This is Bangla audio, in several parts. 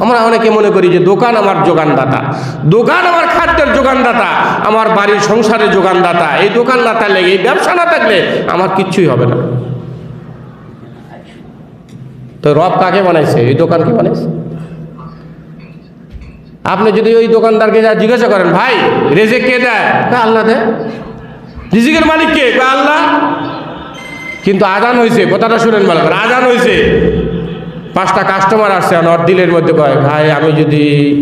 আমরা অনেকে মনে করি যে দোকান আমার যোগানদাতা, দোকান আমার খাদ্যের যোগানদাতা, আমার বাড়ির সংসারের যোগানদাতা। এই দোকান না থাকলে, এই ব্যবসা না থাকলে আমার কিচ্ছুই হবে না। তো রব কাকে বানাইছে? এই দোকান কে বানাইছে? আপনি যদি ওই দোকানদারকে যা জিজ্ঞাসা করেন, ভাই রেজেক কে দেয়? আল্লাহ দেয়। রিজিকের মালিক কে? আল্লাহ। কিন্তু আজান হয়েছে, কথাটা শুনেন ভালো করে, আজান হয়েছে, 5টা কাস্টমার আসছে, আর দিলের মধ্যে কয়, ভাই আমি যদি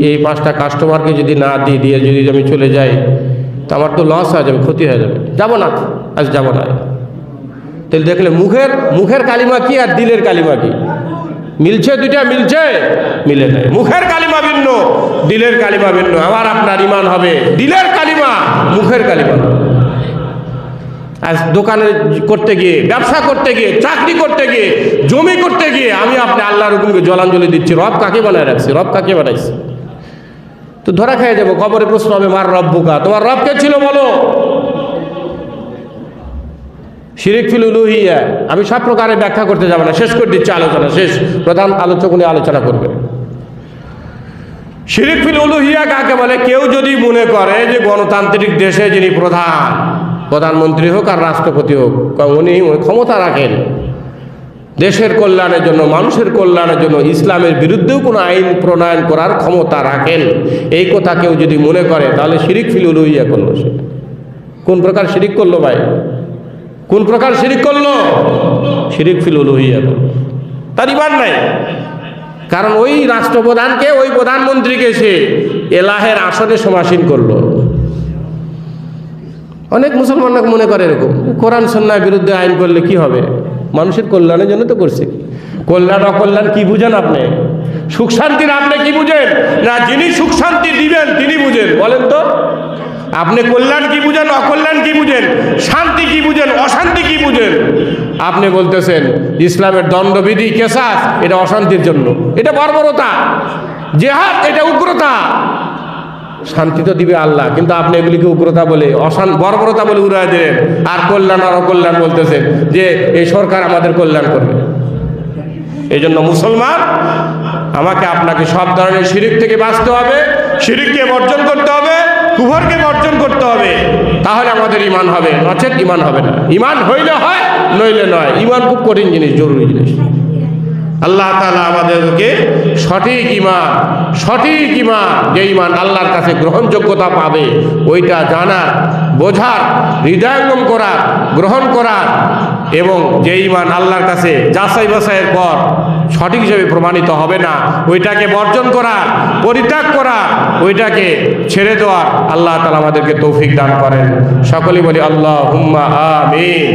এই 5টা কাস্টমারকে যদি না দিয়ে যদি আমি চলে যাই তো আমার তো লস হয়ে যাবে, ক্ষতি হয়ে যাবে, যাবো না, আজ যাবো না। তাহলে দেখলে মুখের কালিমা কি আর দিলের কালিমা কি মিলছে? দুইটা মিলছে? মিলে নাই। মুখের কালিমা ভিন্ন, দিলের কালিমা ভিন্ন। আমার আপনার ইমান হবে দিলের কালিমা, মুখের কালিমা। আজ দোকানে করতে গিয়ে, ব্যবসা করতে গিয়ে, চাকরি করতে গিয়ে, জমি করতে গিয়ে আমি আপনি আল্লাহর হুকুমকে জলাঞ্জলি দিচ্ছি। রব কাকে বানায় রাখছে? রব কাকে বানাইছে? তো ধরা খেয়ে যাবো, কবরে প্রশ্ন হবে, মার রব্বুকা, তোমার রব কে ছিল বলো। শিরিক ফিল উলুহিয়া আমি সব প্রকারে ব্যাখ্যা করতে যাব না, শেষ করে দিচ্ছি আলোচনা, শেষ। প্রধান আলোচক উনি আলোচনা করবেন। শিরিক ফিল উলুহিয়া কাকে বলে? কেউ যদি মনে করে যে গণতান্ত্রিক দেশে যিনি প্রধানমন্ত্রী হোক আর রাষ্ট্রপতি হোক, উনি ক্ষমতা রাখেন দেশের কল্যাণের জন্য, মানুষের কল্যাণের জন্য, ইসলামের বিরুদ্ধেও কোনো আইন প্রণয়ন করার ক্ষমতা রাখেন, এই কথা কেউ যদি মনে করে তাহলে শিরিক ফিল উলুহিয়া করলো। সে কোন প্রকার শিরিক করলো ভাই? কোন প্রকার শিরিক করলো? শিরিক ফিল উলুহিয়া করলো। তার ঈমান নাই। কারণ ওই রাষ্ট্রপ্রধানকে, ওই প্রধানমন্ত্রীকে সে এলাহের আসনে সমাসীন করলো। অনেক মুসলমানরা মনে করে এরকম, কোরআন সুন্নাহর বিরুদ্ধে আইন করলে কি হবে? মানুষের কল্যাণের জন্য তো করছে। কল্যাণ অকল্যাণ কি বুঝেন আপনি? সুখ শান্তির আপনি কি বুঝেন? না যিনি সুখ শান্তি দিবেন তিনি বুঝেন। বলেন তো আপনি কল্যাণ কি বুঝেন, অকল্যাণ কি বুঝেন, শান্তি কি বুঝেন, অশান্তি কি বুঝেন? আপনি বলতেছেন ইসলামের দণ্ডবিধি কেসাস এটা অশান্তির জন্য, এটা বর্বরতা। জেহাদ এটা উগ্রতা। শান্তি তো দিবে আল্লাহ, কিন্তু আপনি এগুলিকে উগ্রতা বলে, বর্বরতা বলে উড়াই দেন। আর কল্যাণ আর অকল্যাণ বলতেছেন যে এই সরকার আমাদের কল্যাণ করবে। এই জন্য মুসলমান, আমাকে আপনাকে সব ধরনের শিরিক থেকে বাঁচতে হবে, শিরিককে বর্জন করতে হবে, কুফরকে বর্জন করতে হবে, তাহলে আমাদের ঈমান হবে, নচেত ঈমান হবে না। ঈমান হইলে হয়, নইলে নয়। ঈমান খুব কঠিন জিনিস, জরুরি জিনিস। আল্লাহ তাআলা আমাদেরকে সঠিক ঈমান, যে ঈমান আল্লাহর কাছে গ্রহণযোগ্যতা পাবে, ওইটা জানার, বোঝার, হৃদয়ঙ্গম করার, গ্রহণ করার, এবং যে ঈমান আল্লাহর কাছে যাচাই বাছাইয়ের পর সঠিক হিসেবে প্রমাণিত হবে না, ওইটাকে বর্জন করার, পরিত্যাগ করার, ওইটাকে ছেড়ে দেওয়ার আল্লাহ তাআলা আমাদেরকে তৌফিক দান করেন। সকলেই বলি আল্লাহুম্মা আমিন।